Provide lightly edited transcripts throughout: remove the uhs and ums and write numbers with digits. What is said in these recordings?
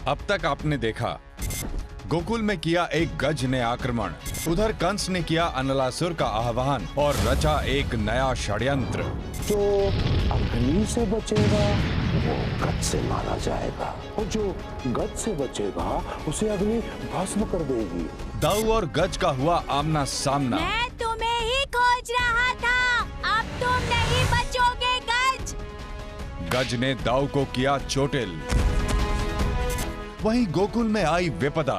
अब तक आपने देखा, गोकुल में किया एक गज ने आक्रमण, उधर कंस ने किया अनलासुर का आह्वान और रचा एक नया षड्यंत्र। जो अग्नि से बचेगा वो गज से मारा जाएगा, और जो गज से बचेगा उसे अग्नि भस्म कर देगी। दाऊ और गज का हुआ आमना सामना। मैं तुम्हें ही खोज रहा था, अब तुम नहीं बचोगे गज। गज ने दाऊ को किया चोटिल। वहीं गोकुल में आई विपदा।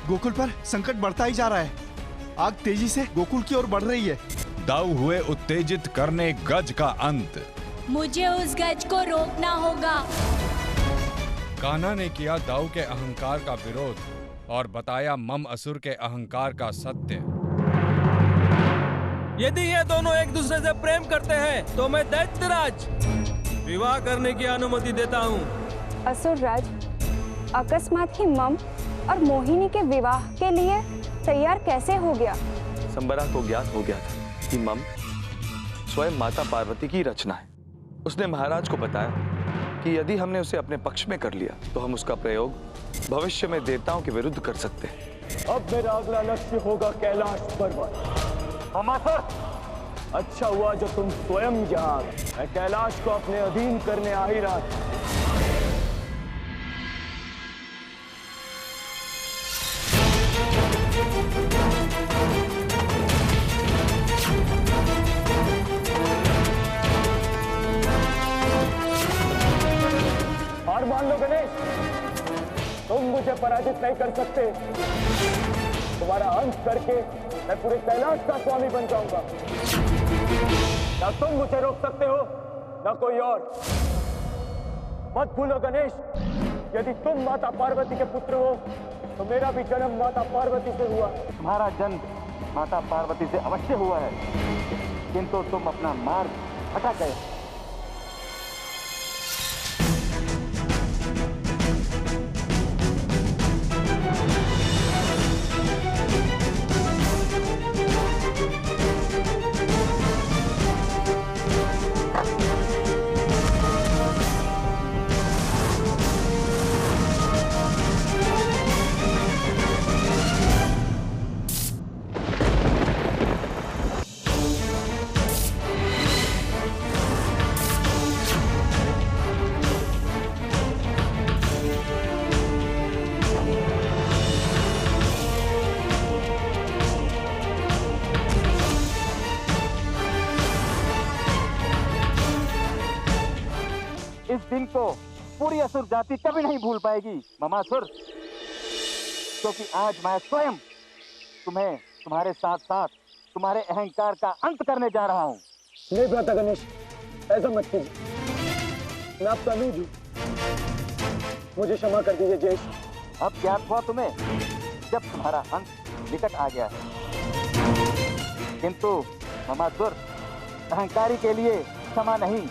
गोकुल पर संकट बढ़ता ही जा रहा है। आग तेजी से गोकुल की ओर बढ़ रही है। दाऊ हुए उत्तेजित करने गज का अंत। मुझे उस गज को रोकना होगा। कान्हा ने किया दाऊ के अहंकार का विरोध और बताया मम असुर के अहंकार का सत्य। यदि ये दोनों एक दूसरे से प्रेम करते हैं तो मैं दैत्यराज विवाह करने की अनुमति देता हूँ। असुरराज अकस्मात ही मम और मोहिनी के विवाह के लिए तैयार कैसे हो गया? संबरा को ज्ञात हो गया था कि मम स्वयं माता पार्वती की रचना है। उसने महाराज को बताया कि यदि हमने उसे अपने पक्ष में कर लिया तो हम उसका प्रयोग भविष्य में देवताओं के विरुद्ध कर सकते हैं। अब मेरा अगला लक्ष्य होगा कैलाश पर्वत। हमारा अच्छा हुआ जो तुम स्वयं यहाँ। मैं कैलाश को अपने अधीन करने आ ही रहा था। हार मान लो गणेश, तुम मुझे पराजित नहीं कर सकते। तुम्हारा अंत करके मैं पूरे कैलाश का स्वामी बन जाऊंगा। ना तुम मुझे रोक सकते हो ना कोई और। मत भूलो गणेश, यदि तुम माता पार्वती के पुत्र हो तो मेरा भी जन्म माता पार्वती से हुआ। तुम्हारा जन्म माता पार्वती से अवश्य हुआ है, किंतु तुम अपना मार्ग भटक गए। इस दिन को पूरी असुर जाति कभी नहीं भूल पाएगी ममासुर, क्योंकि आज मैं स्वयं तुम्हें तुम्हारे साथ साथ तुम्हारे अहंकार का अंत करने जा रहा हूँ। नहीं भ्राता गणेश, ऐसा मत कीजिए। मैं आपका अमीर हूँ, मुझे क्षमा कर दीजिए जयेश। अब ज्ञात हुआ तुम्हें जब तुम्हारा अंत निकट आ गया है, किंतु ममासुर अहंकारी के लिए क्षमा नहीं,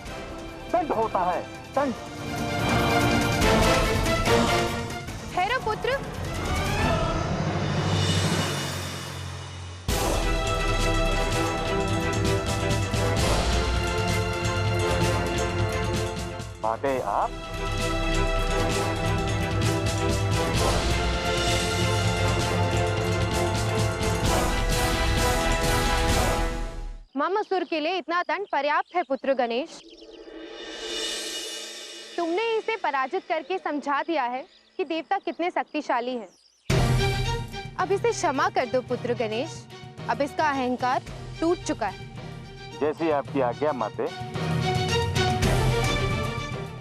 दंड होता है, दंड। ठहरो पुत्र। बातें आप ममासुर के लिए इतना दंड पर्याप्त है पुत्र गणेश। तुमने इसे पराजित करके समझा दिया है कि देवता कितने शक्तिशाली हैं। अब इसे क्षमा कर दो पुत्र गणेश, अब इसका अहंकार टूट चुका है। जैसी आपकी आज्ञा माते।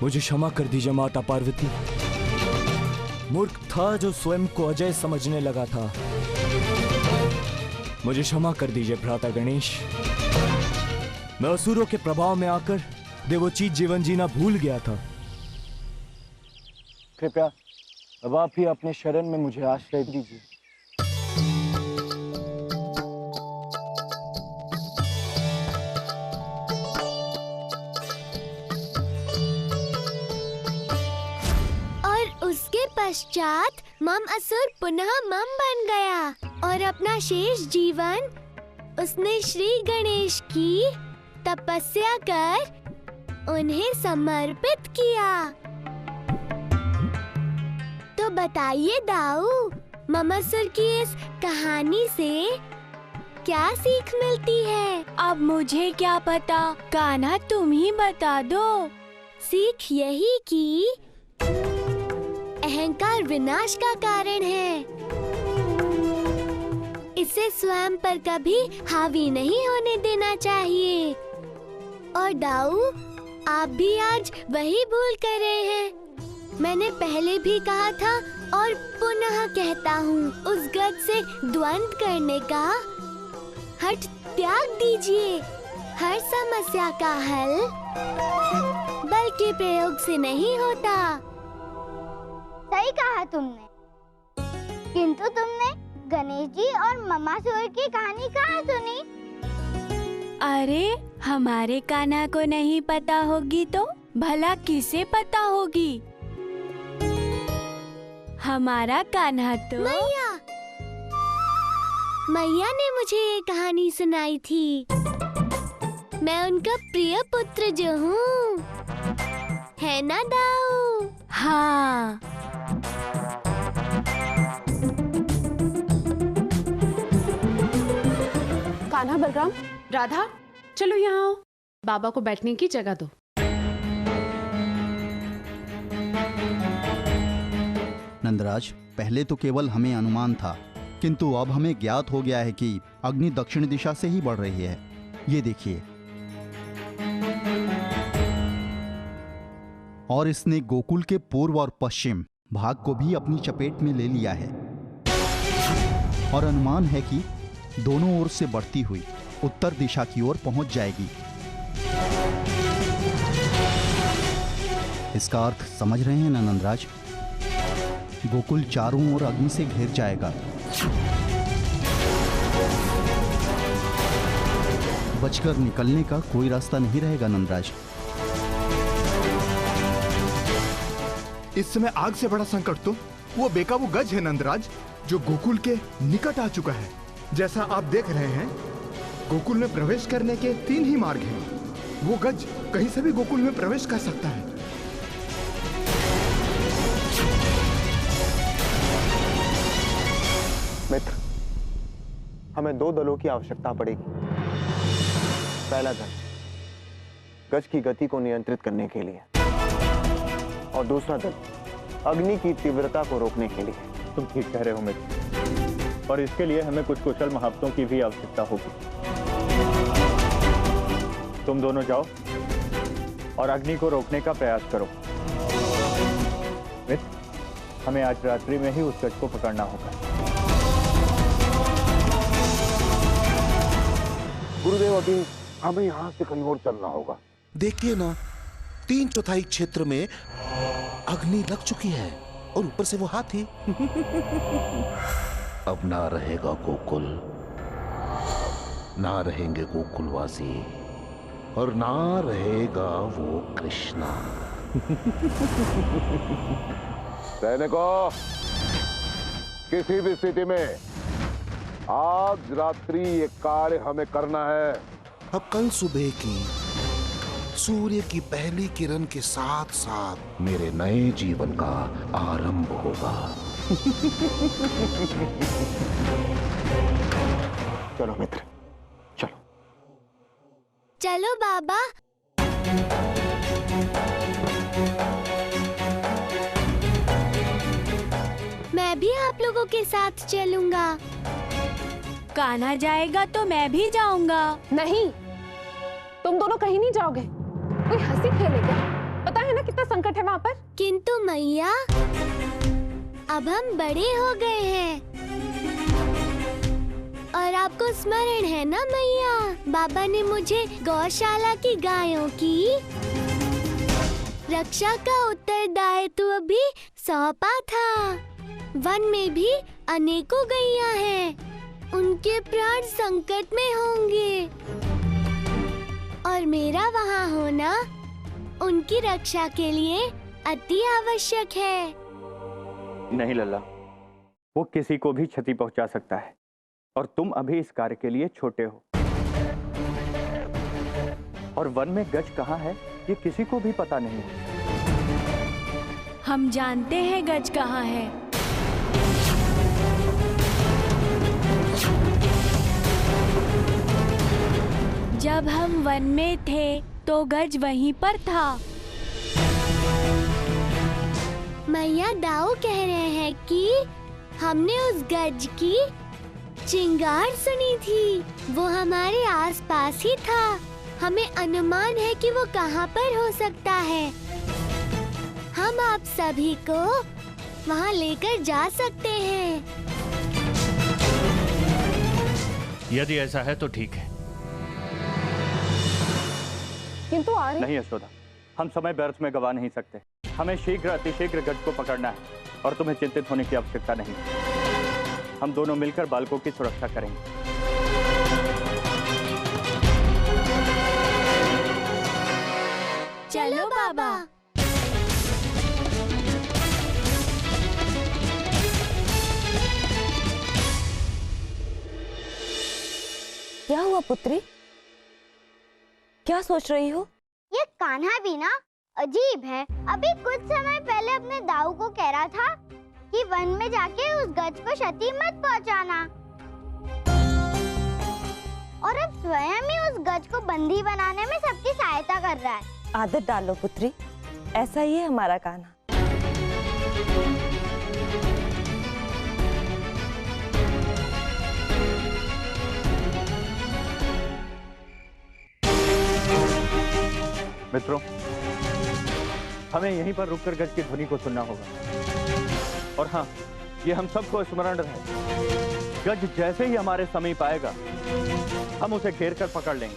मुझे क्षमा कर दीजिए माता पार्वती। मूर्ख था जो स्वयं को अजय समझने लगा था। मुझे क्षमा कर दीजिए भ्राता गणेश। मैं असुरों के प्रभाव में आकर देवोचित जीवन जीना भूल गया था। कृपया अब आप ही अपने शरण में मुझे आश्रय दीजिए। और उसके पश्चात मम असुर पुनः मम बन गया और अपना शेष जीवन उसने श्री गणेश की तपस्या कर उन्हें समर्पित किया। तो बताइए दाऊ, ममासुर की इस कहानी से क्या सीख मिलती है? अब मुझे क्या पता, कान्हा तुम ही बता दो। सीख यही कि अहंकार विनाश का कारण है। इसे स्वयं पर कभी हावी नहीं होने देना चाहिए। और दाऊ, आप भी आज वही भूल कर रहे हैं। मैंने पहले भी कहा था और पुनः कहता हूँ, उस गज से द्वंद्व करने का हठ त्याग दीजिए। हर समस्या का हल बल के प्रयोग से नहीं होता। सही कहा तुमने, किंतु तुमने गणेश जी और ममासुर की कहानी कहाँ सुनी? अरे हमारे कान्हा को नहीं पता होगी तो भला किसे पता होगी? हमारा कान्हा तो मैया ने मुझे ये कहानी सुनाई थी। मैं उनका प्रिय पुत्र जो हूँ, है ना दाऊ? हाँ। कान्हा, बलराम, राधा, चलो यहाँ आओ। बाबा को बैठने की जगह दो। नंदराज, पहले तो केवल हमें अनुमान था, किंतु अब हमें ज्ञात हो गया है कि अग्नि दक्षिण दिशा से ही बढ़ रही है। ये देखिए, और इसने गोकुल के पूर्व और पश्चिम भाग को भी अपनी चपेट में ले लिया है। और अनुमान है कि दोनों ओर से बढ़ती हुई उत्तर दिशा की ओर पहुंच जाएगी। इसका अर्थ समझ रहे हैं ना नंदराज? गोकुल चारों ओर अग्नि से घिर जाएगा। बचकर निकलने का कोई रास्ता नहीं रहेगा नंदराज। इस समय आग से बड़ा संकट तो वो बेकाबू गज है नंदराज, जो गोकुल के निकट आ चुका है। जैसा आप देख रहे हैं, गोकुल में प्रवेश करने के 3 ही मार्ग हैं। वो गज कहीं से भी गोकुल में प्रवेश कर सकता है। मित्र, हमें 2 दलों की आवश्यकता पड़ेगी। पहला दल गज की गति को नियंत्रित करने के लिए, और दूसरा दल अग्नि की तीव्रता को रोकने के लिए। तुम ठीक कह रहे हो मित्र, और इसके लिए हमें कुछ कुशल महावतों की भी आवश्यकता होगी। तुम दोनों जाओ और अग्नि को रोकने का प्रयास करो। मित्र, हमें आज रात्रि में ही उस गज को पकड़ना होगा। गुरुदेव, अभी हमें यहाँ से कहीं और चलना होगा। देखिए ना, 3/4 क्षेत्र में अग्नि लग चुकी है, और ऊपर से वो हाथी। अब ना रहेगा गोकुल, ना रहेंगे गोकुलवासी, और ना रहेगा वो कृष्णा। सैनिकों, किसी भी स्थिति में आज रात्रि ये कार्य हमें करना है। अब कल सुबह की सूर्य की पहली किरण के साथ साथ मेरे नए जीवन का आरंभ होगा। चलो मित्र, चलो। चलो बाबा। मैं भी आप लोगों के साथ चलूंगा। कान्हा जाएगा तो मैं भी जाऊंगा। नहीं, तुम दोनों कहीं नहीं जाओगे। कोई हंसी खेलेगा। पता है ना कितना संकट है वहाँ पर। किंतु मैया, अब हम बड़े हो गए हैं, और आपको स्मरण है ना मैया, बाबा ने मुझे गौशाला की गायों की रक्षा का उत्तरदायित्व भी सौंपा था। वन में भी अनेकों गैया हैं, उनके प्राण संकट में होंगे, और मेरा वहाँ होना उनकी रक्षा के लिए अति आवश्यक है। नहीं लल्ला, वो किसी को भी क्षति पहुंचा सकता है, और तुम अभी इस कार्य के लिए छोटे हो। और वन में गज कहाँ है ये किसी को भी पता नहीं है। हम जानते हैं गज कहाँ है। जब हम वन में थे तो गज वहीं पर था। मैया दाऊ कह रहे हैं कि हमने उस गज की चिंगार सुनी थी। वो हमारे आसपास ही था। हमें अनुमान है कि वो कहाँ पर हो सकता है। हम आप सभी को वहाँ लेकर जा सकते हैं। यदि ऐसा है तो ठीक है। किंतु आर्य नहीं यशोदा, हम समय व्यर्थ में गवा नहीं सकते। हमें शीघ्र अतिशीघ्र गज को पकड़ना है और तुम्हें चिंतित होने की आवश्यकता नहीं। हम दोनों मिलकर बालकों की सुरक्षा करेंगे। चलो बाबा। क्या हुआ पुत्री? क्या सोच रही हो? ये कान्हा भी ना अजीब है। अभी कुछ समय पहले अपने दाऊ को कह रहा था कि वन में जाके उस गज को क्षति मत पहुंचाना, और अब स्वयं ही उस गज को बंदी बनाने में सबकी सहायता कर रहा है। आदत डालो पुत्री, ऐसा ही है हमारा कान्हा। मित्रों, हमें यहीं पर रुककर गज की ध्वनि को सुनना होगा। और हाँ, ये हम सबको स्मरण रहे, गज जैसे ही हमारे समीप आएगा हम उसे घेर कर पकड़ लेंगे।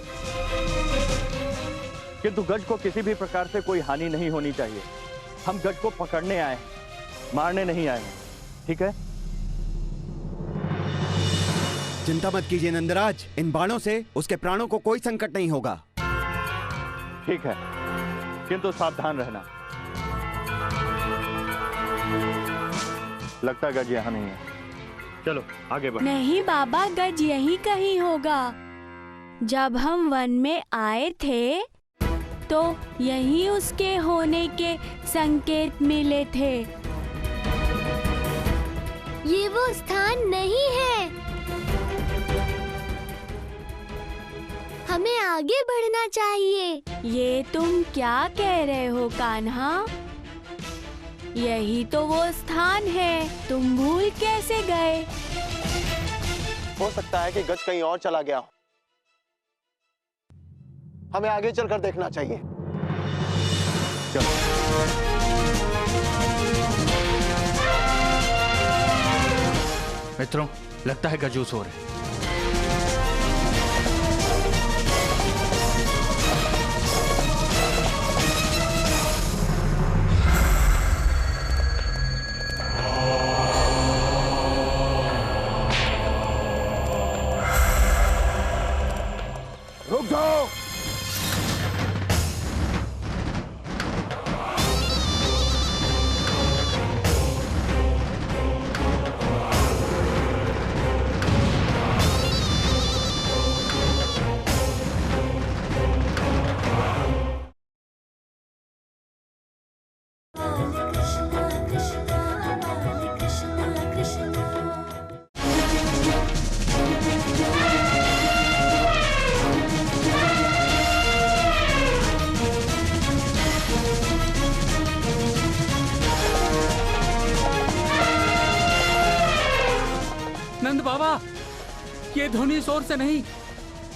किंतु गज को किसी भी प्रकार से कोई हानि नहीं होनी चाहिए। हम गज को पकड़ने आए हैं, मारने नहीं आए हैं। ठीक है? चिंता मत कीजिए नंदराज, इन बाणों से उसके प्राणों को कोई संकट नहीं होगा। ठीक है, किंतु सावधान रहना। लगता गज यहाँ नहीं है। चलो आगे बढ़ो। नहीं बाबा, गज यहीं कहीं होगा। जब हम वन में आए थे तो यहीं उसके होने के संकेत मिले थे। ये वो स्थान नहीं है। हमें आगे बढ़ना चाहिए। ये तुम क्या कह रहे हो कान्हा? यही तो वो स्थान है, तुम भूल कैसे गए? हो सकता है कि गज कहीं और चला गया हो। हमें आगे चलकर देखना चाहिए। चलो। मित्रों, लगता है गजूस हो रहे। रुक जाओ। नंद बाबा, ये ध्वनि इस ओर से नहीं,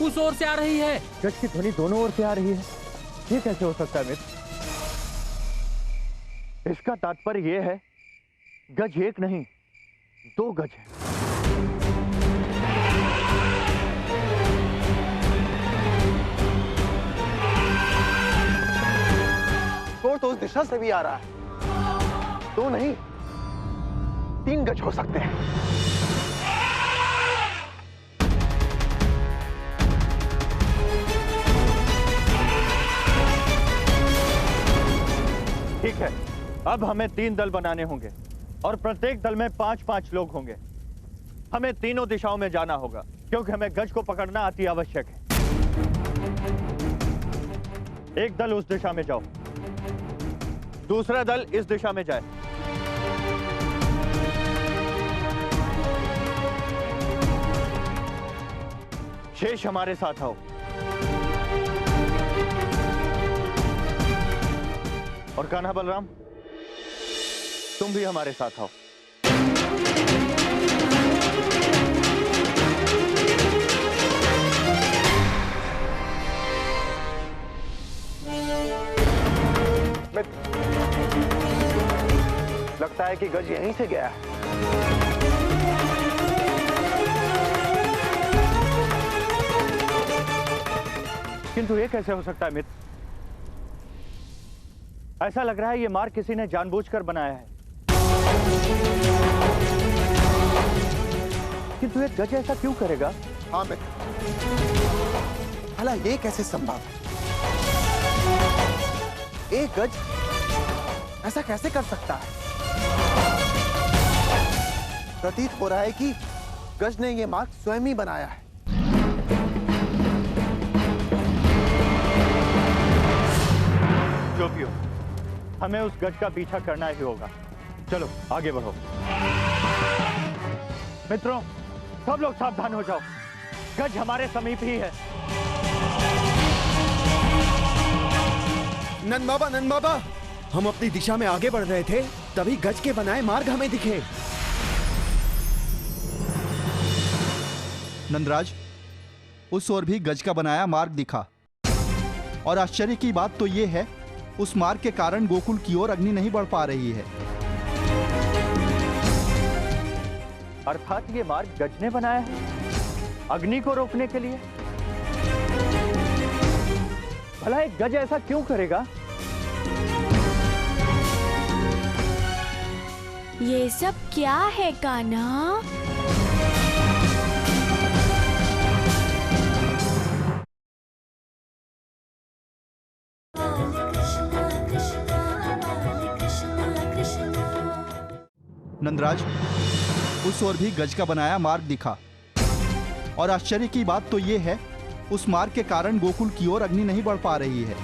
उस ओर से आ रही है। गज की ध्वनि दोनों ओर से आ रही है। ये कैसे हो सकता है मित्र? इसका तात्पर्य ये है, गज एक नहीं, दो गज है। शोर तो उस दिशा से भी आ रहा है। दो नहीं, 3 गज हो सकते हैं। ठीक है, अब हमें 3 दल बनाने होंगे और प्रत्येक दल में 5-5 लोग होंगे। हमें तीनों दिशाओं में जाना होगा क्योंकि हमें गज को पकड़ना अति आवश्यक है। एक दल उस दिशा में जाओ, दूसरा दल इस दिशा में जाए। शेष हमारे साथ आओ। और कान्हा बलराम, तुम भी हमारे साथ आओ। लगता है कि गज यहीं से गया है। किंतु ये कैसे हो सकता है मित्र? ऐसा लग रहा है ये मार्ग किसी ने जानबूझकर बनाया है। किंतु ये गज ऐसा क्यों करेगा? हाँ मित्र, भला ये कैसे संभव है? एक गज ऐसा कैसे कर सकता है? प्रतीत हो रहा है कि गज ने ये मार्ग स्वयं ही बनाया है। जो भी हो, हमें उस गज का पीछा करना ही होगा। चलो आगे बढ़ो। मित्रों, सब लोग सावधान हो जाओ, गज हमारे समीप ही है। नंद बाबा, हम अपनी दिशा में आगे बढ़ रहे थे, तभी गज के बनाए मार्ग हमें दिखे। नंदराज, उस ओर भी गज का बनाया मार्ग दिखा, और आश्चर्य की बात तो ये है, उस मार्ग के कारण गोकुल की ओर अग्नि नहीं बढ़ पा रही है। अर्थात ये मार्ग गज ने बनाया है अग्नि को रोकने के लिए। भला एक गज ऐसा क्यों करेगा? ये सब क्या है कान्हा? नंदराज, उस ओर भी गज का बनाया मार्ग दिखा, और आश्चर्य की बात तो ये है, उस मार्ग के कारण गोकुल की ओर अग्नि नहीं बढ़ पा रही है।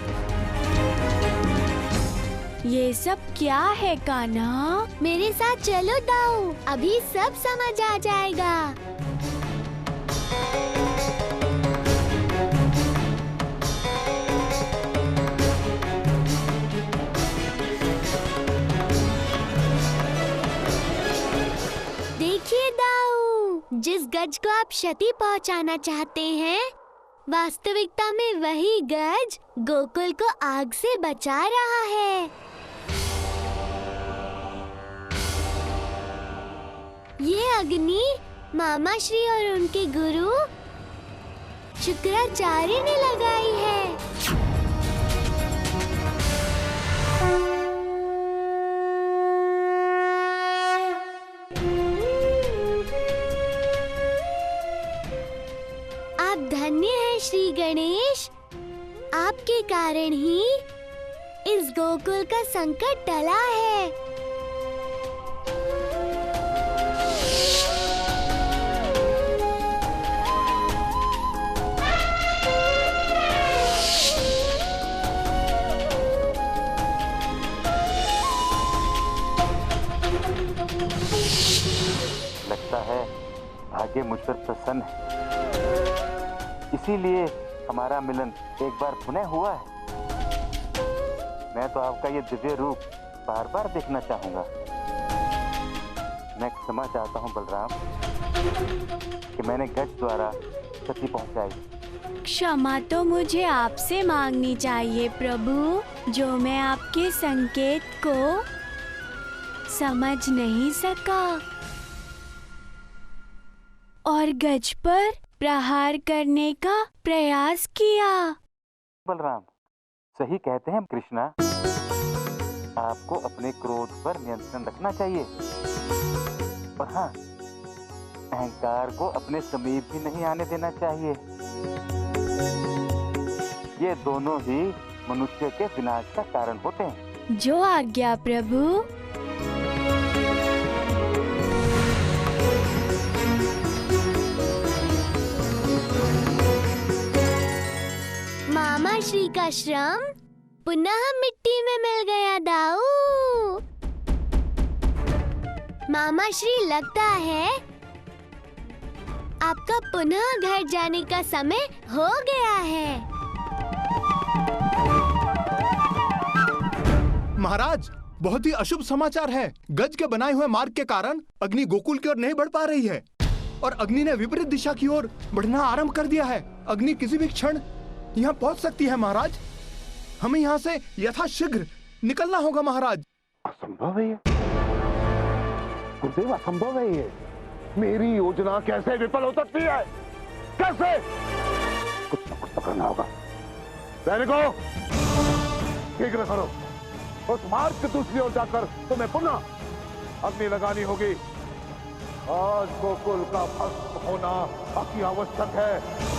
ये सब क्या है कान्हा? मेरे साथ चलो दाऊ, अभी सब समझ आ जाएगा। देखिए दाऊ, जिस गज को आप क्षति पहुंचाना चाहते हैं, वास्तविकता में वही गज गोकुल को आग से बचा रहा है। ये अग्नि मामा श्री और उनके गुरु शुक्राचार्य ने लगाई है। आप धन्य हैं श्री गणेश, आपके कारण ही इस गोकुल का संकट टला है। लगता है भाग्य मुझ पर प्रसन्न है, इसीलिए हमारा मिलन एक बार पुनः हुआ है। मैं तो आपका ये दिव्य रूप बार बार देखना चाहूंगा। मैं क्षमा चाहता हूँ बलराम कि मैंने गज द्वारा क्षति पहुंचाई। क्षमा तो मुझे आपसे मांगनी चाहिए प्रभु, जो मैं आपके संकेत को समझ नहीं सका और गज पर प्रहार करने का प्रयास किया। बलराम, सही कहते हैं कृष्णा, आपको अपने क्रोध पर नियंत्रण रखना चाहिए, और हाँ, अहंकार को अपने समीप भी नहीं आने देना चाहिए। ये दोनों ही मनुष्य के विनाश का कारण होते हैं। जो आज्ञा प्रभु। मामा श्री का श्रम पुनः मिट्टी में मिल गया दाऊ। मामा श्री, लगता है आपका पुनः घर जाने का समय हो गया है। महाराज, बहुत ही अशुभ समाचार है। गज के बनाए हुए मार्ग के कारण अग्नि गोकुल की ओर नहीं बढ़ पा रही है और अग्नि ने विपरीत दिशा की ओर बढ़ना आरंभ कर दिया है। अग्नि किसी भी क्षण यहाँ पहुँच सकती है महाराज। हमें यहाँ से यथाशीघ्र निकलना होगा महाराज। असंभव है ये, गुरुदेव, असंभव है ये। मेरी योजना कैसे विफल हो सकती है? कैसे? कुछ न कुछ तो करना होगा। सैनिकों, शीघ्र करो, उस मार्ग की दूसरी ओर जाकर तुम्हें पुनः अग्नि लगानी होगी। आज गोकुल का भस्म होना अति आवश्यक है।